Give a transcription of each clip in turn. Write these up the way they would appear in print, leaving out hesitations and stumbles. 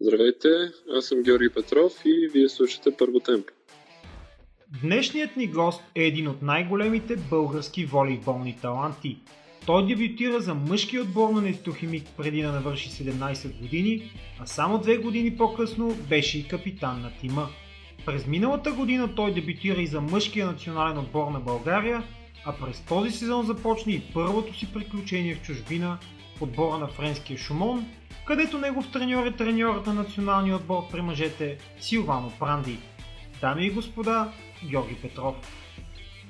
Здравейте, аз съм Георги Петров и вие слушате Първо темпо. Днешният ни гост е един от най-големите български волейболни таланти. Той дебютира за мъжки отбор на Нефтохимик преди да навърши 17 години, а само 2 години по-късно беше и капитан на тима. През миналата година той дебютира и за мъжкия национален отбор на България, а през този сезон започна и първото си приключение в чужбина в отбора на френския Шумон, където негов треньор е треньорът на националния отбор при мъжете Силвано Пранди. Дами и господа, Георги Петров.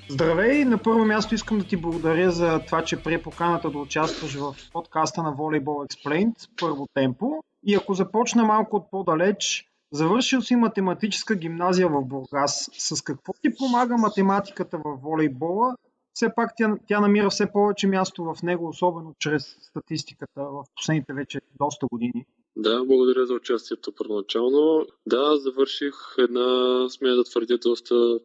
Здравей! На първо място искам да ти благодаря за това, че прие поканата да участваш в подкаста на Volleyball Explained, Първо темпо. И ако започна малко от по-далеч, завършил си математическа гимназия в Бургас. С какво ти помага математиката в волейбола? Все пак тя намира все повече място в него, особено чрез статистиката в последните вече доста години. Да, благодаря за участието първоначално. Да, завърших една, смея да твърдя, доста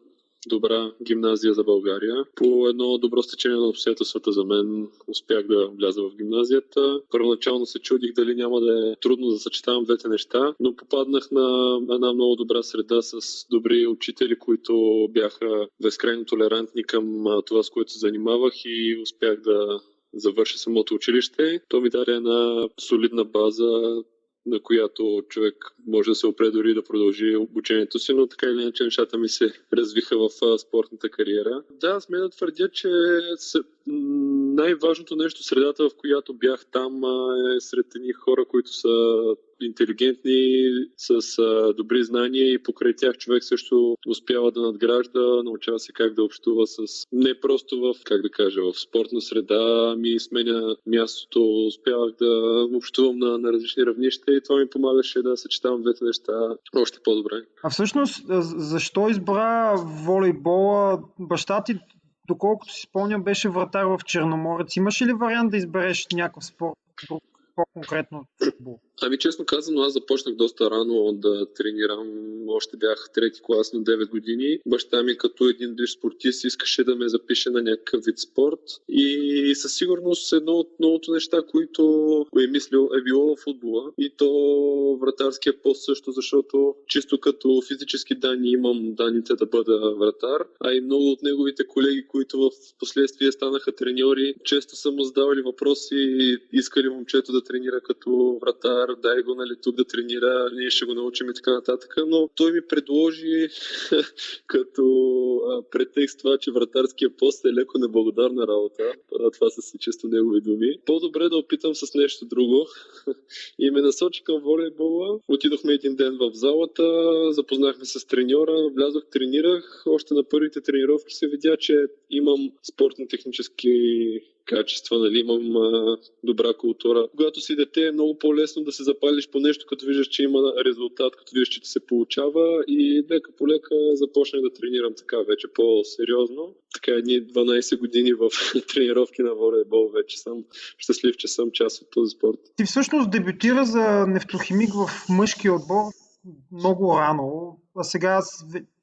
добра гимназия за България. По едно добро стечение на обстоятелствата за мен успях да вляза в гимназията. Първоначално се чудих дали няма да е трудно да съчетавам двете неща, но попаднах на една много добра среда с добри учители, които бяха безкрайно толерантни към това, с което се занимавах и успях да завърша самото училище. То ми даде една солидна база, на която човек може да се опре дори да продължи обучението си, но така или иначе нещата ми се развиха в спортната кариера. Да, смея да твърдя, че най-важното нещо, средата, в която бях там, е сред едни хора, които са интелигентни, с добри знания и покрай тях човек също успява да надгражда, научава се как да общува с не просто в спортна среда, ми сменя мястото, успявах да общувам на различни равнища и това ми помагаше да съчетавам двете неща още по-добре. А всъщност, защо избра волейбола? Баща ти, доколкото си спомням, беше вратар в Черноморец. Имаш ли вариант да избереш някакъв спорт, по-конкретно футбол? Ами честно казано, аз започнах доста рано да тренирам. Още бях трети клас на 9 години. Баща ми като един бивш спортист искаше да ме запише на някакъв вид спорт. И със сигурност едно от многото неща, които е мислил, е било в футбола. И то вратарския пост също, защото чисто като физически данни имам данните да бъда вратар. А и много от неговите колеги, които в последствие станаха треньори, често са му задавали въпроси и искали момчето да тренира като вратар, дай го тук да тренира, ние ще го научим и така нататък, но той ми предложи като претекст това, че вратарския пост е леко неблагодарна работа. Това са си често негови думи. По-добре да опитам с нещо друго. И ме насочи към волейбола. Отидохме един ден в залата, запознахме се с треньора, влязох, тренирах. Още на първите тренировки се видя, че имам спортно-технически качества, имам добра култура. Когато си дете е много по-лесно да се запалиш по нещо, като виждаш, че има резултат, като виждаш, че ти се получава и лека по лека започнах да тренирам така вече по-сериозно. Така едни 12 години в тренировки на волейбол вече съм щастлив, че съм част от този спорт. Ти всъщност дебютира за Нефтохимик в мъжкия отбор много рано, а сега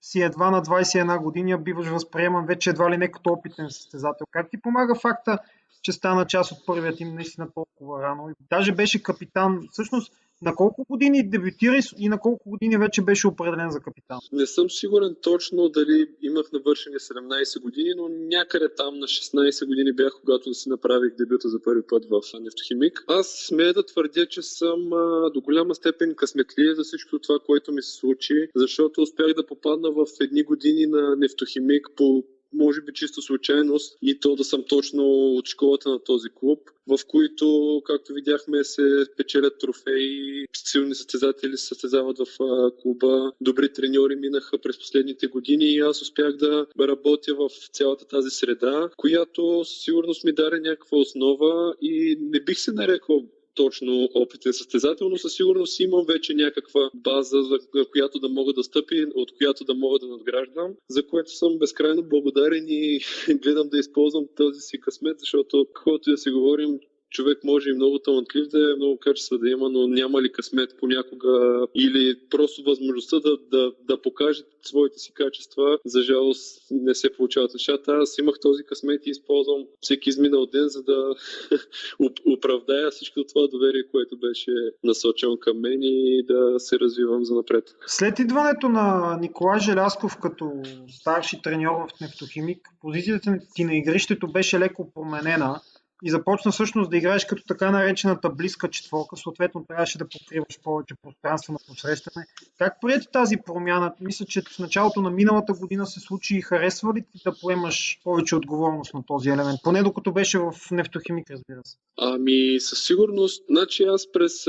си едва на 21 години, а биваш възприеман вече едва ли не като опитен състезател. Как ти помага факта, че стана част от първия тим наистина толкова рано? И даже беше капитан. Всъщност, на колко години дебютира и на колко години вече беше определен за капитан? Не съм сигурен точно дали имах навършени 17 години, но някъде там на 16 години бях, когато си направих дебюта за първи път в Нефтохимик. Аз смея да твърдя, че съм до голяма степен късметлия за всичко това, което ми се случи, защото успях да попадна в едни години на Нефтохимик по може би чисто случайност и то да съм точно от школата на този клуб, в които, както видяхме, се печелят трофеи, силни състезатели се състезават в клуба, добри треньори минаха през последните години и аз успях да работя в цялата тази среда, която със сигурност ми даде някаква основа и не бих се нарекал точно опитен състезател, но със сигурност имам вече някаква база, за която да мога да стъпя, от която да мога да надграждам, за което съм безкрайно благодарен и гледам да използвам този си късмет, защото каквото да си говорим, човек може и много талантлив да е, много качества да има, но няма ли късмет понякога или просто възможността да покаже своите си качества. За жалост не се получават нещата. Аз имах този късмет и използвам всеки изминал ден, за да оправдая всичко това доверие, което беше насочено към мен и да се развивам за напред. След идването на Николай Желязков като старши треньор в Нефтохимик, позицията ти на игрището беше леко променена и започна всъщност да играеш като така наречената близка четворка, съответно трябваше да покриваш повече пространство на посрещане. Как приети тази промяна? Мисля, че в началото на миналата година се случи и харесва ли ти да поемаш повече отговорност на този елемент? Поне докато беше в Нефтохимик, разбира се. Ами със сигурност, значи аз през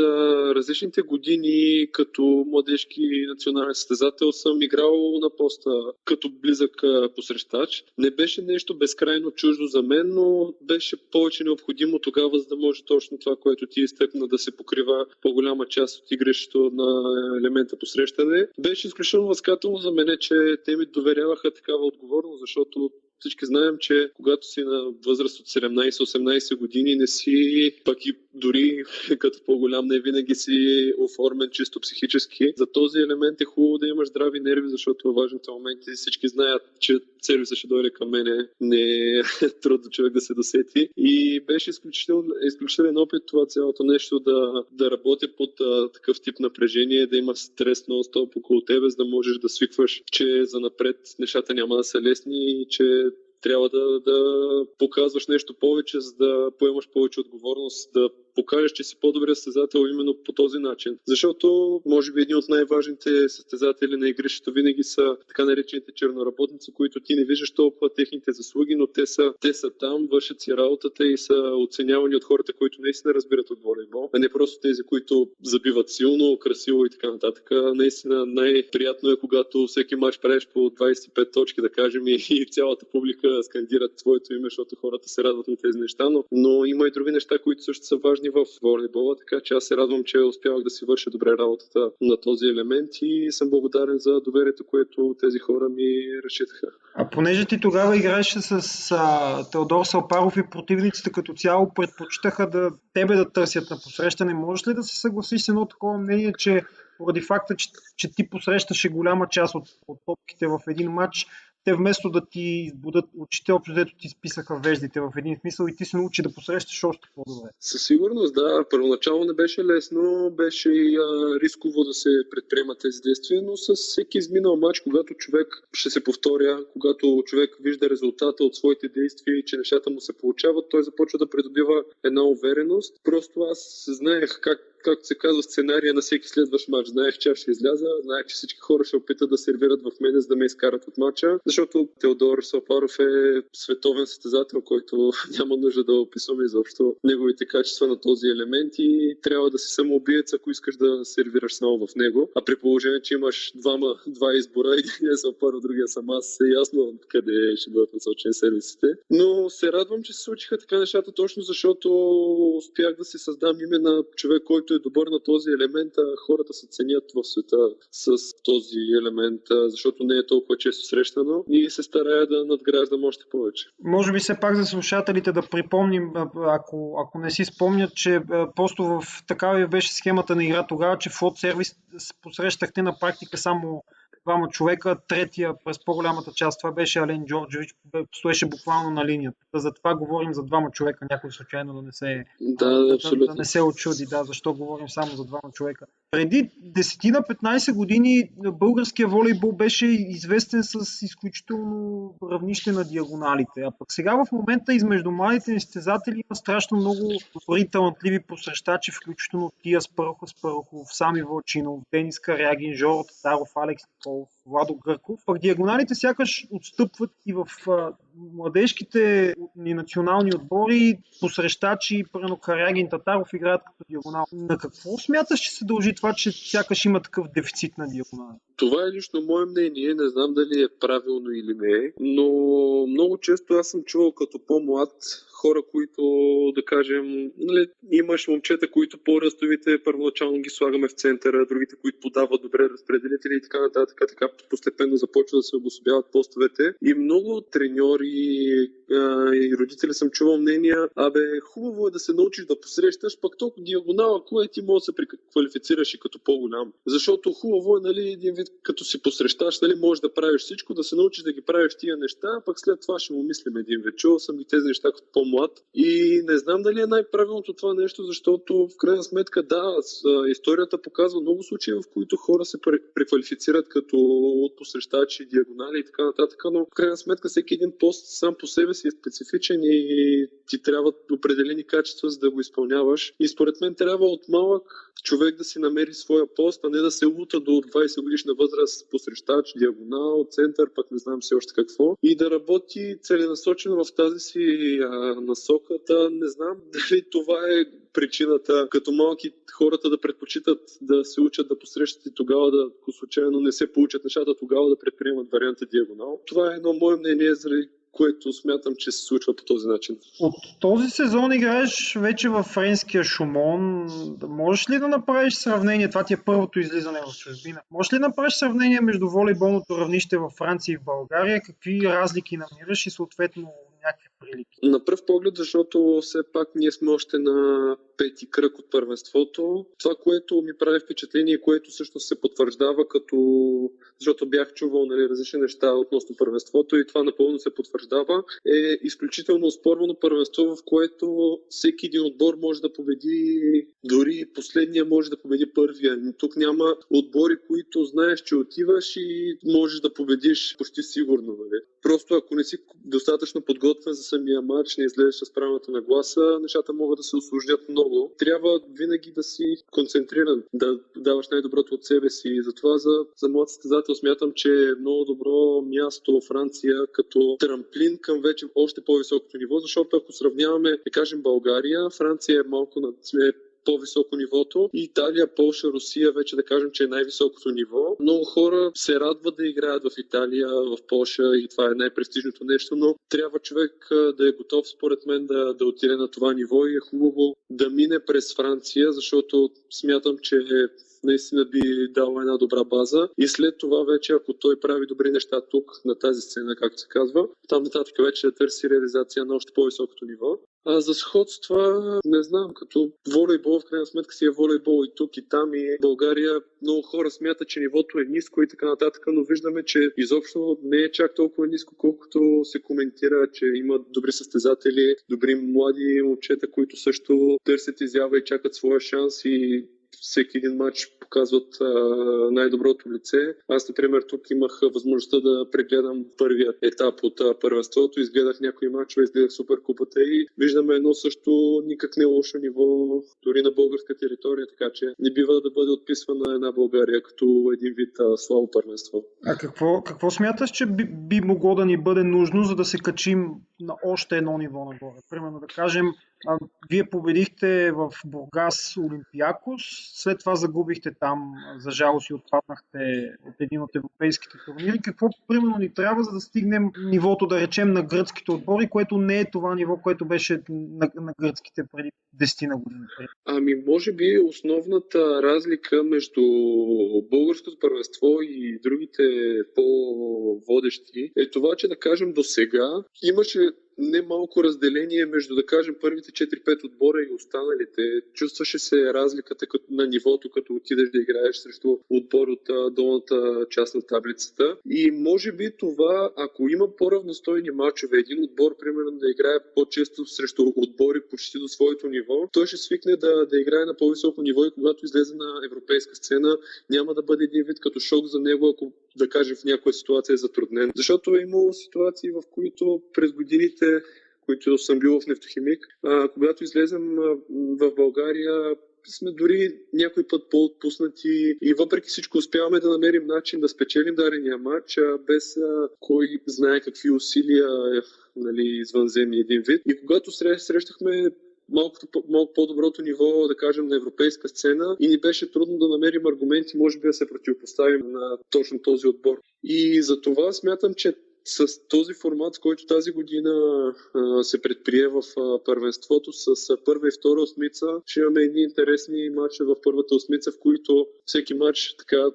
различните години като младежки национален състезател съм играл на поста като близък посрещач. Не беше нещо безкрайно чуждо за мен, но беше повече необходимо тогава, за да може точно това, което ти изтъкна, да се покрива по-голяма част от игрището на елемента посрещане. Беше изключително възкателно за мен, че те ми доверяваха такава отговорност, защото всички знаем, че когато си на възраст от 17-18 години не си, пък и дори като по-голям не винаги си оформен чисто психически. За този елемент е хубаво да имаш здрави нерви, защото във важните моменти всички знаят, че сервиса ще дойде към мене. Не е трудно човек да се досети. И беше изключителен опит това цялото нещо да работи под такъв тип напрежение, да има стрес нон-стоп около тебе, за да можеш да свикваш, че занапред нещата няма да са лесни и че трябва да показваш нещо повече, за да поемаш повече отговорност, да покажеш, че си по-добре състезател именно по този начин. Защото, може би, един от най-важните състезатели на игрището винаги са така наречените черноработници, които ти не виждаш толкова техните заслуги, но те са там, вършат си работата и са оценявани от хората, които наистина разбират от волейбол, а не просто тези, които забиват силно, красиво и така нататък. Наистина най-приятно е, когато всеки мач правиш по 25 точки, да кажем, и цялата публика скандират твоето име, защото хората се радват на тези неща, но има и други неща, които също са важни в волейбола, така че аз се радвам, че успявах да си върша добре работата на този елемент и съм благодарен за доверието, което тези хора ми разчитаха. А понеже ти тогава играеше с Теодор Салпаров и противниците като цяло предпочитаха тебе да търсят на посрещане, можеш ли да се съгласиш с едно такова мнение, че поради факта, че ти посрещаше голяма част от топките в един матч, те вместо да ти избудат очите, общо дето ти списаха веждите в един смисъл и ти се научи да посрещаш още по-добре? Със сигурност, да. Първоначално не беше лесно, беше и рисково да се предприемат тези действия, но с всеки изминал матч, когато човек ще се повторя, когато човек вижда резултата от своите действия и че нещата му се получават, той започва да придобива една увереност. Просто аз знаех както се казва, сценария на всеки следващ матч. Знаех, че ще изляза, знаех, че всички хора ще опитат да сервират в мене, за да ме изкарат от матча, защото Теодор Салпаров е световен състезател, който няма нужда да описваме изобщо неговите качества на този елемент и трябва да си самоубиец, ако искаш да сервираш само в него. А при положение, че имаш два избора, един е Салпаров, другия съм аз, е ясно къде ще бъдат насочени сервисите. Но се радвам, че се случиха така нещата, точно защото успях да си създам име на човек, който е добър на този елемент, а хората се ценят в света с този елемент, защото не е толкова често срещано и се старая да надграждам още повече. Може би все пак за слушателите да припомним, ако не си спомнят, че просто в такава беше схемата на игра тогава, че в лот сервис посрещахте на практика само двама човека, третия през по-голямата част, това беше Ален Джорджевич, стоеше буквално на линията. Затова говорим за двама човека, някой случайно да не се очуди, защо говорим само за двама човека. Преди 10-15 години българския волейбол беше известен с изключително равнище на диагоналите, а пък сега в момента измежду младите ни състезатели има страшно много добри талантливи посрещачи, включително Тия Спарухов, Сами Вълчинов, Денис Карягин, Жоро Татаров, Алекс Николов, Владо Гърков. Пък диагоналите сякаш отстъпват и в младежките ни национални отбори, посрещачи, примерно Карягин, Татаров играят като диагонал. На какво смяташ, че се дължи това, че сякаш има такъв дефицит на диагонал? Това е лично мое мнение, не знам дали е правилно или не, но много често аз съм чувал като по-млад хора, които, да кажем, нали, имаш момчета, които по-ръстовите първоначално ги слагаме в центъра, другите, които подават добре разпределители и така нататък, така постепенно започва да се обособяват постовете. И много треньори и родители съм чувал мнения, хубаво е да се научиш да посрещаш, пък толкова диагонала, кое ти може да се преквалифицираш и като по-голям. Защото хубаво е, нали, един вид, като си посрещаш, нали, можеш да правиш всичко, да се научиш да ги правиш тия неща, пък след това ще му мислим един вид. Чувал съм ги тези неща като по-млад и не знам дали е най-правилното това нещо, защото в крайна сметка, да, историята показва много случаи, в които хора се преквалифицират като от посрещачи, диагонали и така нататък, но в крайна сметка всеки един пост сам по себе си е специфичен и ти трябват определени качества, за да го изпълняваш. И според мен трябва от малък човек да си намери своя пост, а не да се лута до 20 годишна възраст посрещач, диагонал, център, пък не знам си още какво. И да работи целенасочено в тази си насоката. Не знам дали това е причината като малки хората да предпочитат да се учат да посрещат и тогава, да, ако случайно не се получат нещата, тогава да предприемат варианта диагонал. Това е едно мое мнение, заради което смятам, че се случва по този начин. От този сезон играеш вече във френския Шумон. Можеш ли да направиш сравнение? Това ти е първото излизане в чужбина. Можеш ли да направиш сравнение между волейболното равнище във Франция и в България? Какви разлики намираш и съответно някакви прилики? На пръв поглед, защото все пак ние сме още на пети кръг от първенството. Това, което ми прави впечатление, което също се потвърждава, защото бях чувал, нали, различни неща относно първенството и това напълно се потвърждава, е изключително оспорвано първенство, в което всеки един отбор може да победи, дори последния може да победи първия. Тук няма отбори, които знаеш, че отиваш и можеш да победиш почти сигурно. Нали? Просто ако не си достатъчно подготвен за самия матч, не излезеш с правилната нагласа, нещата могат да се усложнят много. Трябва винаги да си концентриран, да даваш най-доброто от себе си. И затова за моят състезател смятам, че е много добро място Франция като трамплин към вече още по-високото ниво, защото ако сравняваме, да кажем, България, Франция е малко над по-високо нивото. И Италия, Полша, Русия вече да кажем, че е най-високото ниво. Много хора се радват да играят в Италия, в Полша и това е най-престижното нещо, но трябва човек да е готов, според мен, да отиде на това ниво и е хубаво да мине през Франция, защото смятам, че наистина би дала една добра база и след това вече, ако той прави добри неща тук, на тази сцена, както се казва, там нататък вече да търси реализация на още по-високото ниво. А за сходства, не знам, като волейбол, в крайна сметка си е волейбол и тук, и там, и България. Много хора смятат, че нивото е ниско и така нататък, но виждаме, че изобщо не е чак толкова ниско, колкото се коментира, че има добри състезатели, добри млади момчета, които също търсят изява и чакат своя шанс и всеки един матч показват най-доброто лице. Аз, например, тук имах възможността да прегледам първият етап от първенството, изгледах някои матчове, изгледах Суперкупата и виждаме едно също никак не лошо ниво дори на българска територия, така че не бива да бъде отписвана една България като един вид слабо първенство. А какво смяташ, че би могло да ни бъде нужно, за да се качим на още едно ниво нагоре? Примерно да кажем, вие победихте в Бургас Олимпиакос, след това загубихте там, за жалост и отпаднахте от един от европейските турнири. Какво примерно ни трябва, за да стигнем нивото, да речем, на гръцките отбори, което не е това ниво, което беше на гръцките преди 10 на години? Може би основната разлика между българското първенство и другите по-водещи е това, че да кажем до сега имаше немалко разделение между, да кажем, първите 4-5 отбора и останалите. Чувстваше се разликата на нивото, като отидеш да играеш срещу отбор от долната част на таблицата. И може би това, ако има по-равностойни мачове, един отбор, примерно, да играе по-често срещу отбори почти до своето ниво, той ще свикне да играе на по-високо ниво и когато излезе на европейска сцена, няма да бъде един вид като шок за него, ако, да кажем, в някоя ситуация е затруднен. Защото е имало ситуации, в които през годините, които съм бил в Нефтохимик, когато излезем в България, сме дори някой път по-отпуснати и въпреки всичко успяваме да намерим начин да спечелим дарения матч, без кой знае какви усилия, извънземни един вид. И когато срещахме малко по-доброто ниво, да кажем, на европейска сцена и ни беше трудно да намерим аргументи, може би да се противопоставим на точно този отбор. И за това смятам, че с този формат, с който тази година се предприе в първенството, с първа и втора осмица, ще имаме едни интересни матча в първата осмица, в които всеки матч така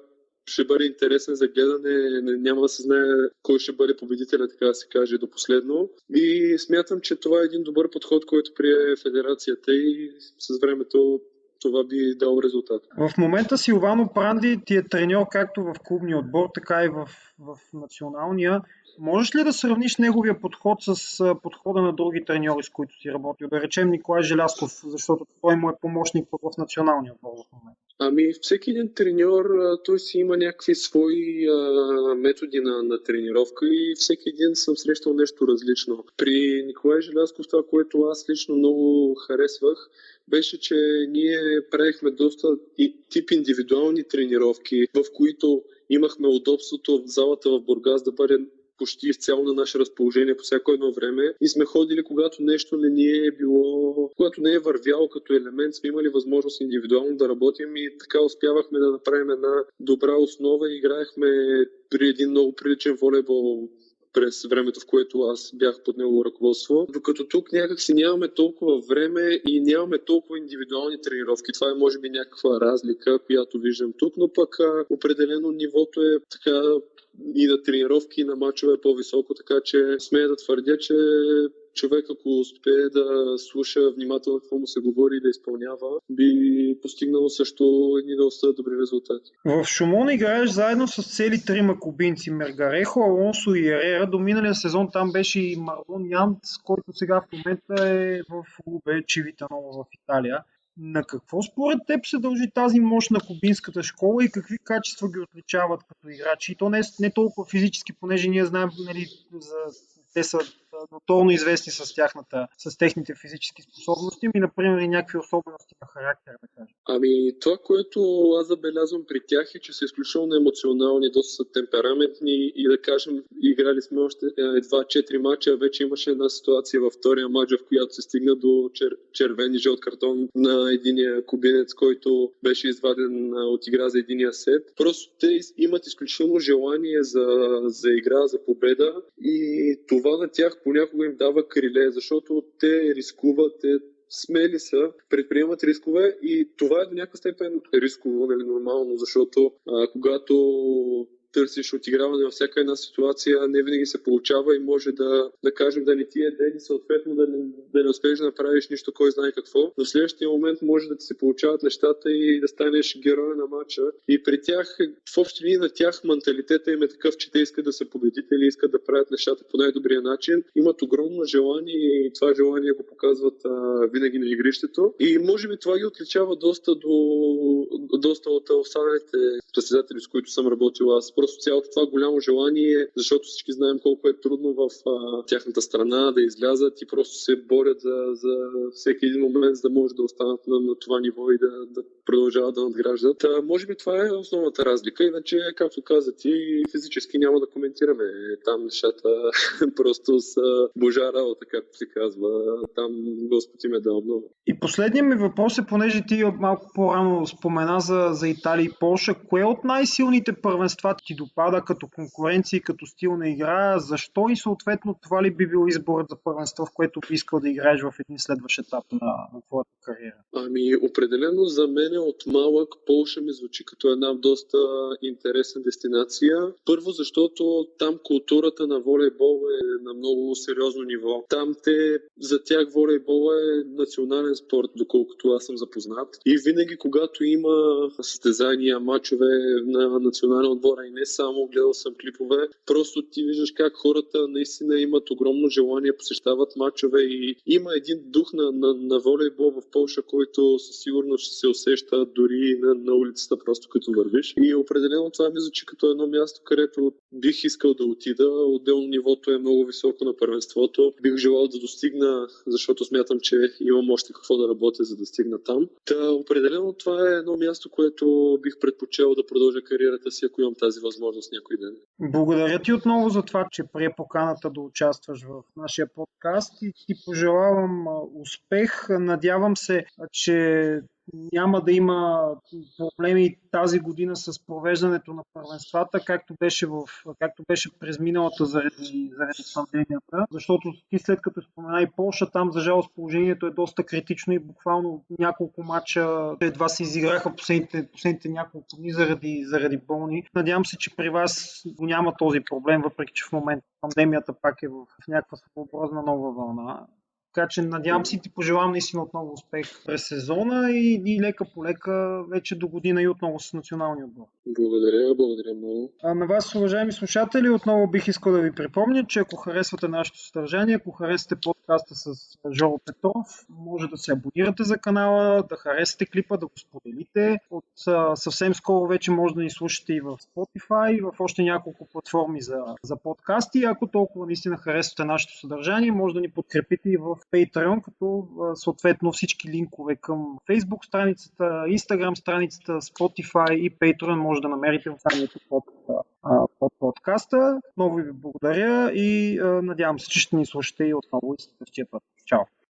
ще бъде интересен за гледане, няма да се знае кой ще бъде победителя, така да се каже, до последно. И смятам, че това е един добър подход, който прие федерацията и с времето това би дало резултат. В момента Силвано Пранди ти е треньор както в клубния отбор, така и в националния. Можеш ли да сравниш неговия подход с подхода на други треньори, с които си работил? Да речем Николай Желязков, защото той му е помощник в националния отбор в момента. Ами всеки един треньор, той си има някакви свои методи на тренировка и всеки един съм срещал нещо различно. При Николай Желязков това, което аз лично много харесвах, беше, че ние правихме доста тип индивидуални тренировки, в които имахме удобството в залата в Бургас да бъде почти изцяло на наше разположение по всяко едно време и сме ходили, когато нещо не ни е било, когато не е вървяло като елемент, сме имали възможност индивидуално да работим и така успявахме да направим една добра основа и играехме при един много приличен волейбол през времето, в което аз бях под негово ръководство. Докато тук някак си нямаме толкова време и нямаме толкова индивидуални тренировки. Това е може би някаква разлика, която виждам тук, но пък определено нивото е така и на тренировки, и на мачове е по-високо, така че смея да твърдя, че човек, ако успее да слуша внимателно какво му се говори и да изпълнява, би постигнал също едни доста добри резултати. В Шумон играеш заедно с цели трима кубинци: Мергарехо, Алонсо и Ерера. До миналия сезон там беше и Марлон Янт, който сега в момента е в клубе Чивитаново в Италия. На какво според теб се дължи тази мощ на кубинската школа и какви качества ги отличават като играчи? И то не толкова физически, понеже ние знаем, нали, те са ноторно известни с техните физически способности, и, например, и някакви особености на характер, да кажем. Ами това, което аз забелязвам при тях е, че са изключително емоционални, доста са темпераментни и да кажем, играли сме още едва 4 мача, вече имаше една ситуация във втория матч, в която се стигна до червен и жълт картон на единия кубинец, който беше изваден от игра за единия сет. Просто те имат изключително желание за игра, за победа и това на тях понякога им дава криле, защото те рискуват, те смели са, предприемат рискове и това е до някаква степен рисково, нали, нормално, защото когато търсиш отиграване във всяка една ситуация, не винаги се получава и може да кажем да не ти е ден и съответно да не успееш да направиш нищо, кой знае какво. Но в следващия момент може да ти се получават нещата и да станеш героя на матча. И при тях, в общи линии на тях, менталитета им е такъв, че те искат да са победители, искат да правят нещата по най-добрия начин. Имат огромно желание и това желание го показват винаги на игрището. И може би това ги отличава доста от останалите състезатели, с които съм работил аз. Просто цялото това голямо желание, защото всички знаем колко е трудно в тяхната страна да излязат и просто се борят за всеки един момент, за да може да останат на това ниво и да продължават да надграждат. Може би това е основната разлика, иначе, както каза ти, физически няма да коментираме. Там нещата просто са божа работа, както се казва. Там Господ им е дал много. И последният ми въпрос е, понеже ти малко по-рано спомена за Италия и Полша, кое от най-силните първенства ти допада като конкуренция и като стил на игра? Защо и съответно това ли би бил изборът за първенство, в което би искал да играеш в един следващ етап на твоята кариера? Ами, определено за мен от малък Полша ми звучи като една доста интересна дестинация. Първо, защото там културата на волейбол е на много сериозно ниво. Там за тях волейбол е национален спорт, доколкото аз съм запознат. И винаги, когато има състезания, мачове на национален отбор, и не само, гледал съм клипове, просто ти виждаш как хората наистина имат огромно желание, посещават мачове и има един дух на волейбол в Полша, който със сигурност ще се усеща дори на улицата, просто като вървиш. И определено това ми звучи като едно място, където бих искал да отида. Отделно нивото е много високо на първенството. Бих желал да достигна, защото смятам, че имам още какво да работя, за да стигна там. Определено това е едно място, което бих предпочел да продължа кариерата си, ако имам тази възможност някой ден. Благодаря ти отново за това, че прие поканата да участваш в нашия подкаст и ти пожелавам успех. Надявам се, че няма да има проблеми тази година с провеждането на първенствата, както беше през миналата заради пандемията, защото ти след като спомена и Полша, там за жалост положението е доста критично и буквално няколко мача едва се изиграха последните няколко дни заради болни. Надявам се, че при вас го няма този проблем, въпреки че в момента пандемията пак е в някаква своеобразна нова вълна. Така че надявам се и ти пожелавам наистина отново успех през сезона и лека по лека вече до година и отново с националния отбор. Благодаря много. На вас, уважаеми слушатели, отново бих искал да ви припомня, че ако харесвате нашето съдържание, ако харесате подкаста с Жоро Петров, може да се абонирате за канала, да харесате клипа, да го споделите. От съвсем скоро вече може да ни слушате и в Spotify, и в още няколко платформи за подкасти. Ако толкова наистина харесвате нашето съдържание, може да ни подкрепите и в Patreon, като съответно всички линкове към Facebook страницата, Instagram страницата, Spotify и Patreon може да намерите в описанието под подкаста. Много ви благодаря и надявам се, че ще ни слушате и отново и следващия път. Чао!